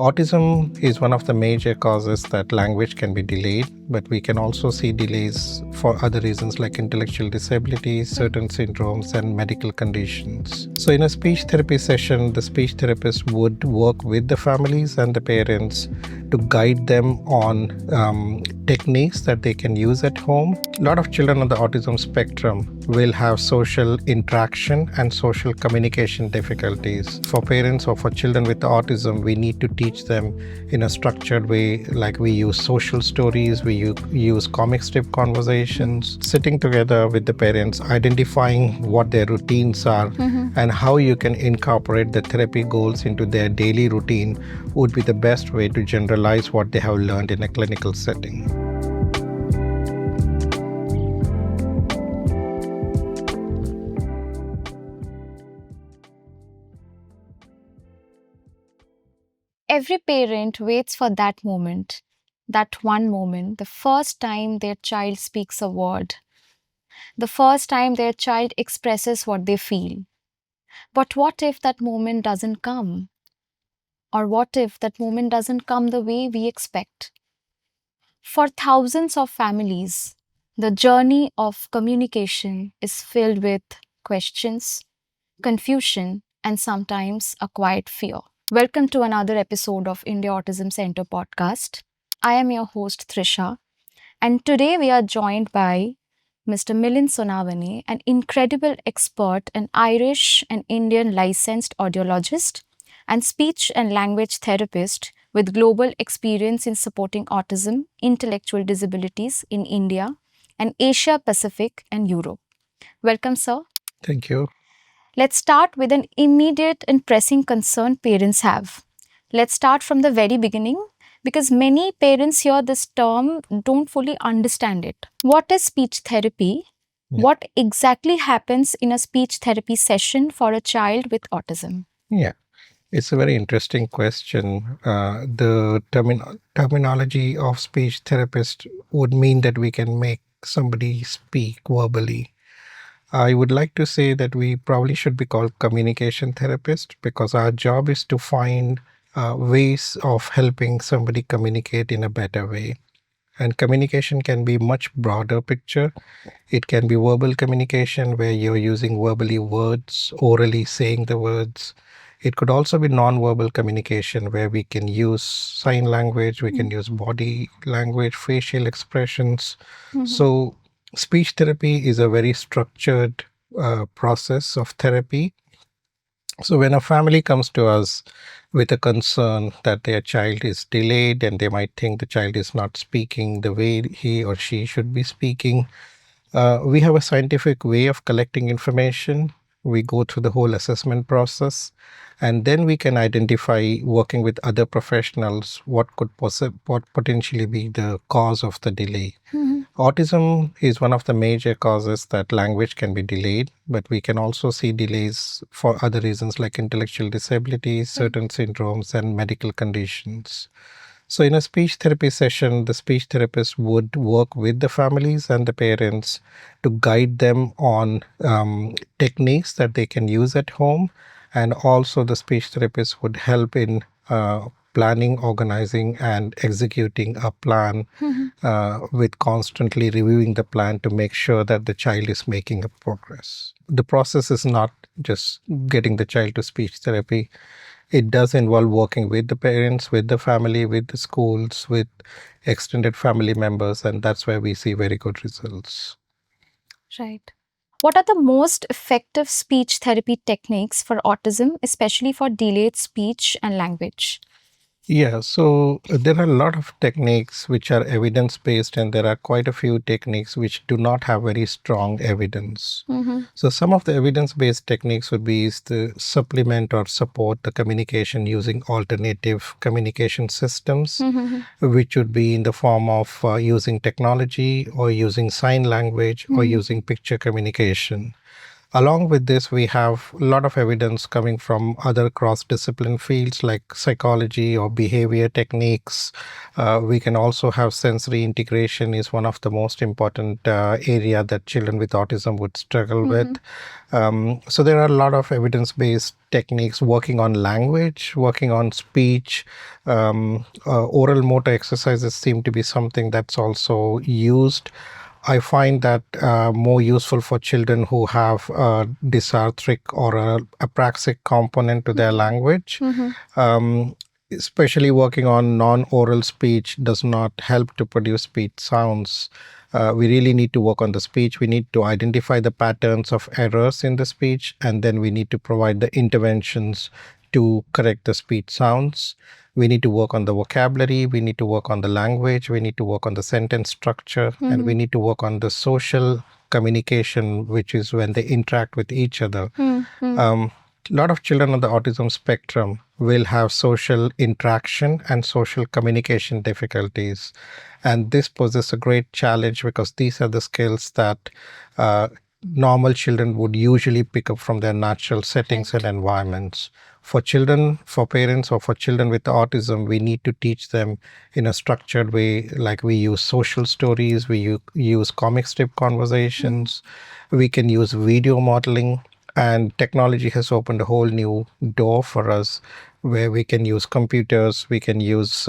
Autism is one of the major causes that language can be delayed, but we can also see delays for other reasons like intellectual disabilities, certain syndromes, and medical conditions. So, in a speech therapy session, the speech therapist would work with the families and the parents to guide them on techniques that they can use at home. A lot of children on the autism spectrum will have social interaction and social communication difficulties. For parents or for children with autism, we need to teach them in a structured way, like we use social stories, we use comic strip conversations, sitting together with the parents, identifying what their routines are, and how you can incorporate the therapy goals into their daily routine would be the best way to generalize what they have learned in a clinical setting. Every parent waits for that moment, that one moment, the first time their child speaks a word, the first time their child expresses what they feel. But what if that moment doesn't come? Or what if that moment doesn't come the way we expect? For thousands of families, the journey of communication is filled with questions, confusion, and sometimes a quiet fear. Welcome to another episode of India Autism Center podcast. I am your host Trisha, and today we are joined by Mr. Milind Sonavane, an incredible expert, an Irish and Indian licensed audiologist and speech and language therapist with global experience in supporting autism, intellectual disabilities in India and Asia Pacific and Europe. Welcome, sir. Thank you. Let's start with an immediate and pressing concern parents have. Let's start from the very beginning because many parents hear this term don't fully understand it. What is speech therapy? Yeah. What exactly happens in a speech therapy session for a child with autism? Yeah. It's a very interesting question. The terminology of speech therapist would mean that we can make somebody speak verbally. I would like to say that we probably should be called communication therapist because our job is to find ways of helping somebody communicate in a better way. And communication can be much broader picture. It can be verbal communication where you're using verbally words, orally saying the words. It could also be non-verbal communication where we can use sign language, we can use body language, facial expressions. So speech therapy is a very structured process of therapy. So when a family comes to us with a concern that their child is delayed and they might think the child is not speaking the way he or she should be speaking, we have a scientific way of collecting information. We go through the whole assessment process, and then we can identify, working with other professionals, what could potentially be the cause of the delay. Autism is one of the major causes that language can be delayed, but we can also see delays for other reasons like intellectual disabilities, certain syndromes, and medical conditions. So, in a speech therapy session, the speech therapist would work with the families and the parents to guide them on techniques that they can use at home. And also, the speech therapist would help in planning, organizing, and executing a plan with constantly reviewing the plan to make sure that the child is making a progress. The process is not just getting the child to speech therapy. It does involve working with the parents, with the family, with the schools, with extended family members, and that's where we see very good results. Right. What are the most effective speech therapy techniques for autism, especially for delayed speech and language? Yeah, so there are a lot of techniques which are evidence-based, and there are quite a few techniques which do not have very strong evidence. So some of the evidence-based techniques would be is to supplement or support the communication using alternative communication systems, which would be in the form of using technology or using sign language or using picture communication. Along with this, we have a lot of evidence coming from other cross-discipline fields like psychology or behavior techniques. We can also have sensory integration is one of the most important area that children with autism would struggle with. So there are a lot of evidence-based techniques working on language, working on speech. Oral motor exercises seem to be something that's also used. I find that more useful for children who have a dysarthric or a apraxic component to their language. Um, Especially working on non-oral speech does not help to produce speech sounds. We really need to work on the speech. We need to identify the patterns of errors in the speech, and then we need to provide the interventions to correct the speech sounds. We need to work on the vocabulary, we need to work on the language, we need to work on the sentence structure, and we need to work on the social communication, which is when they interact with each other. A lot of children on the autism spectrum will have social interaction and social communication difficulties. And this poses a great challenge because these are the skills that normal children would usually pick up from their natural settings and environments. For children, for parents, or for children with autism, we need to teach them in a structured way, like we use social stories, we use comic strip conversations, we can use video modeling, and technology has opened a whole new door for us where we can use computers, we can use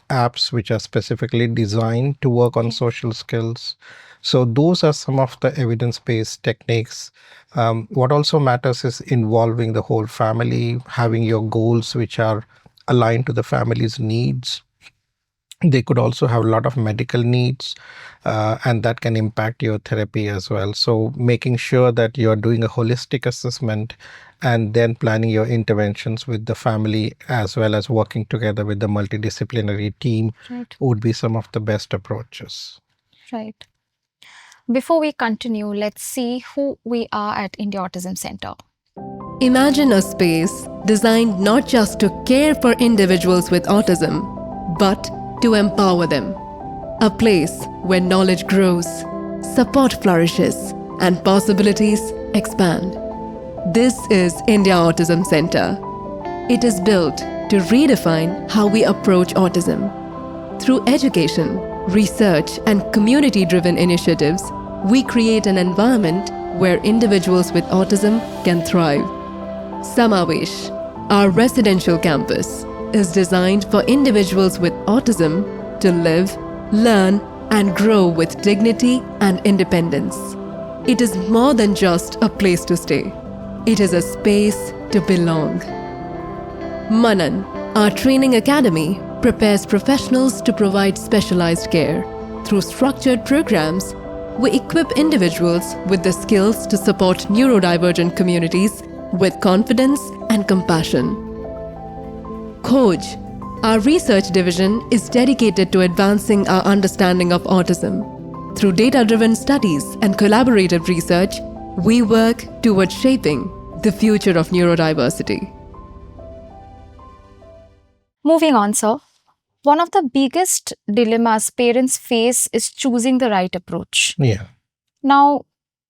apps which are specifically designed to work on social skills. So those are some of the evidence-based techniques. What also matters is involving the whole family, having your goals which are aligned to the family's needs. They could also have a lot of medical needs, and that can impact your therapy as well. So making sure that you're doing a holistic assessment and then planning your interventions with the family as well as working together with the multidisciplinary team would be some of the best approaches. Right. Before we continue, let's see who we are at India Autism Center. Imagine a space designed not just to care for individuals with autism, but to empower them. A place where knowledge grows, support flourishes, and possibilities expand. This is India Autism Center. It is built to redefine how we approach autism. Through education, research, and community-driven initiatives, we create an environment where individuals with autism can thrive. Samavesh, our residential campus, is designed for individuals with autism to live, learn, and grow with dignity and independence. It is more than just a place to stay. It is a space to belong. Manan, our training academy, prepares professionals to provide specialized care. Through structured programs, we equip individuals with the skills to support neurodivergent communities with confidence and compassion. Khoj, our research division, is dedicated to advancing our understanding of autism. Through data-driven studies and collaborative research, we work towards shaping the future of neurodiversity. Moving on, sir. One of the biggest dilemmas parents face is choosing the right approach. Yeah. Now,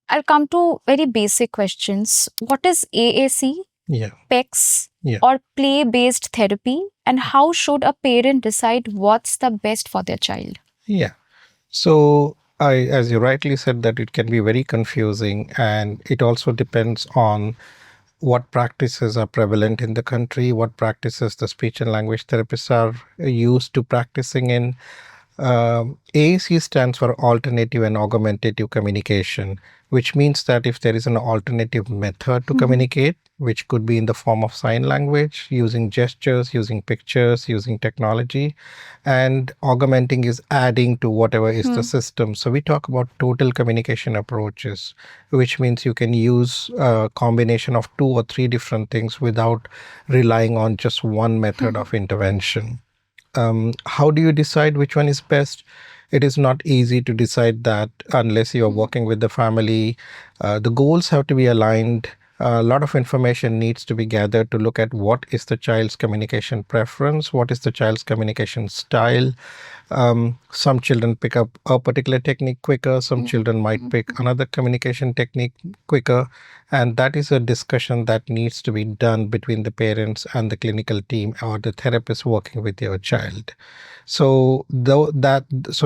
I'll come to very basic questions. What is AAC, Yeah. PECS, Yeah. or play-based therapy, and how should a parent decide what's the best for their child? Yeah. So as you rightly said, that it can be very confusing, and it also depends on what practices are prevalent in the country, what practices the speech and language therapists are used to practicing in. AAC stands for Alternative and Augmentative Communication, which means that if there is an alternative method to communicate, which could be in the form of sign language, using gestures, using pictures, using technology, and augmenting is adding to whatever is the system. So we talk about total communication approaches, which means you can use a combination of 2 or 3 different things without relying on just one method of intervention. How do you decide which one is best? It is not easy to decide that unless you're working with the family. The goals have to be aligned. A lot of information needs to be gathered to look at what is the child's communication preference, what is the child's communication style. Some children pick up a particular technique quicker, some children might pick another communication technique quicker, and that is a discussion that needs to be done between the parents and the clinical team or the therapist working with your child. So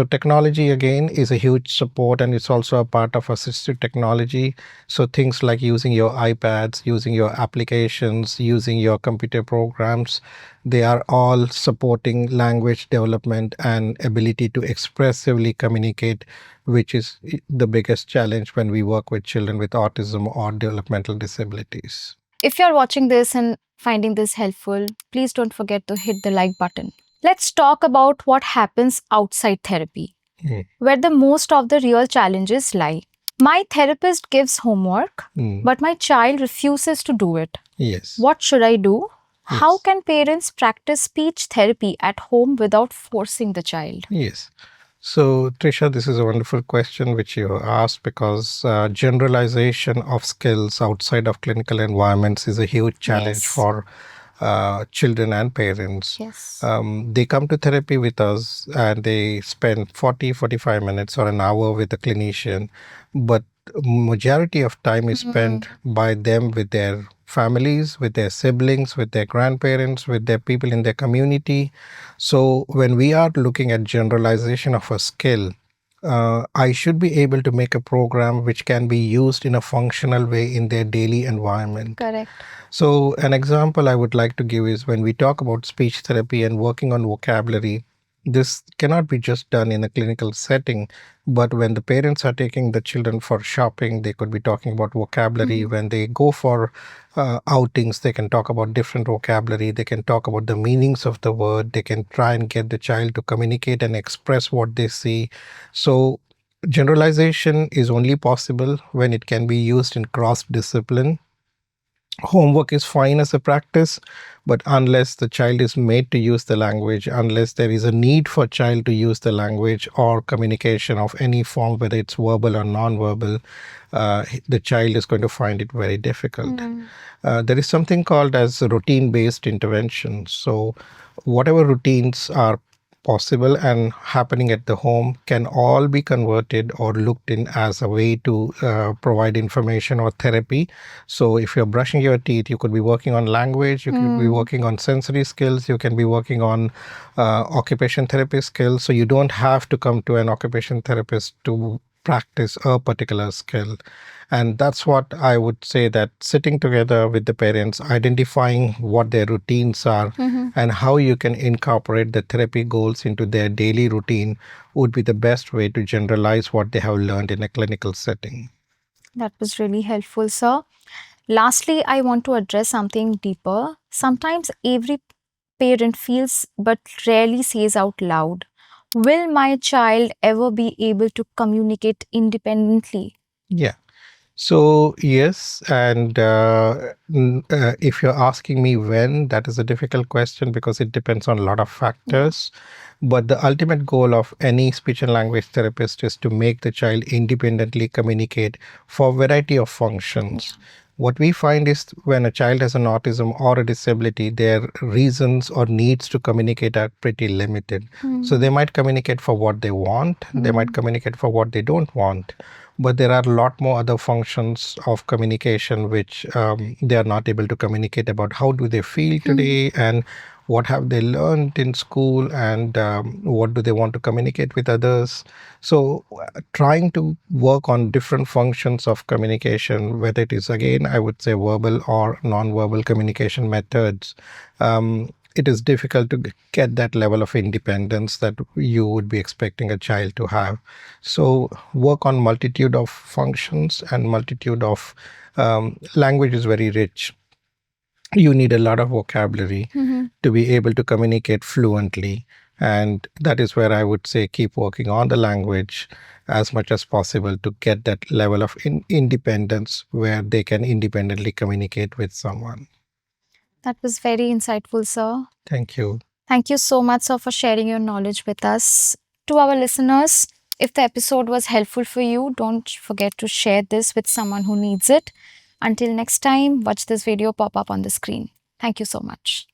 technology again is a huge support, and it's also a part of assistive technology. So things like using your iPads, using your applications, using your computer programs, they are all supporting language development and ability to expressively communicate, which is the biggest challenge when we work with children with autism or developmental disabilities. If you're watching this and finding this helpful, please don't forget to hit the like button. Let's talk about what happens outside therapy, where the most of the real challenges lie. My therapist gives homework, but my child refuses to do it. Yes. What should I do? Yes. How can parents practice speech therapy at home without forcing the child? Yes. So, Trisha, this is a wonderful question which you asked, because generalization of skills outside of clinical environments is a huge challenge for children and parents. Yes. They come to therapy with us and they spend 45 minutes or an hour with a clinician, but majority of time is spent by them with their families, with their siblings, with their grandparents, with their people in their community. So when we are looking at generalization of a skill, I should be able to make a program which can be used in a functional way in their daily environment. Correct. So an example I would like to give is when we talk about speech therapy and working on vocabulary, this cannot be just done in a clinical setting, but when the parents are taking the children for shopping, they could be talking about vocabulary. When they go for outings, they can talk about different vocabulary. They can talk about the meanings of the word. They can try and get the child to communicate and express what they see. So generalization is only possible when it can be used in cross discipline. Homework is fine as a practice, but unless the child is made to use the language, unless there is a need for child to use the language or communication of any form, whether it's verbal or non-verbal, the child is going to find it very difficult. There is something called as routine-based intervention. So whatever routines are possible and happening at the home can all be converted or looked in as a way to provide information or therapy. So if you're brushing your teeth, you could be working on language, you could be working on sensory skills, you can be working on occupation therapy skills. So you don't have to come to an occupation therapist to practice a particular skill. And that's what I would say, that sitting together with the parents, identifying what their routines are and how you can incorporate the therapy goals into their daily routine would be the best way to generalize what they have learned in a clinical setting. That was really helpful, sir. Lastly, I want to address something deeper. Sometimes every parent feels but rarely says out loud, will my child ever be able to communicate independently? Yeah. So yes, and if you're asking me when, that is a difficult question because it depends on a lot of factors. But the ultimate goal of any speech and language therapist is to make the child independently communicate for a variety of functions. What we find is when a child has an autism or a disability, their reasons or needs to communicate are pretty limited. So they might communicate for what they want, they might communicate for what they don't want. But there are a lot more other functions of communication which they are not able to communicate about. How do they feel today, and what have they learned in school, and what do they want to communicate with others. So trying to work on different functions of communication, whether it is, again, I would say verbal or non-verbal communication methods, it is difficult to get that level of independence that you would be expecting a child to have. So work on multitude of functions and multitude of language is very rich. You need a lot of vocabulary to be able to communicate fluently. And that is where I would say keep working on the language as much as possible to get that level of independence where they can independently communicate with someone. That was very insightful, sir. Thank you. Thank you so much, sir, for sharing your knowledge with us. To our listeners, if the episode was helpful for you, don't forget to share this with someone who needs it. Until next time, watch this video pop up on the screen. Thank you so much.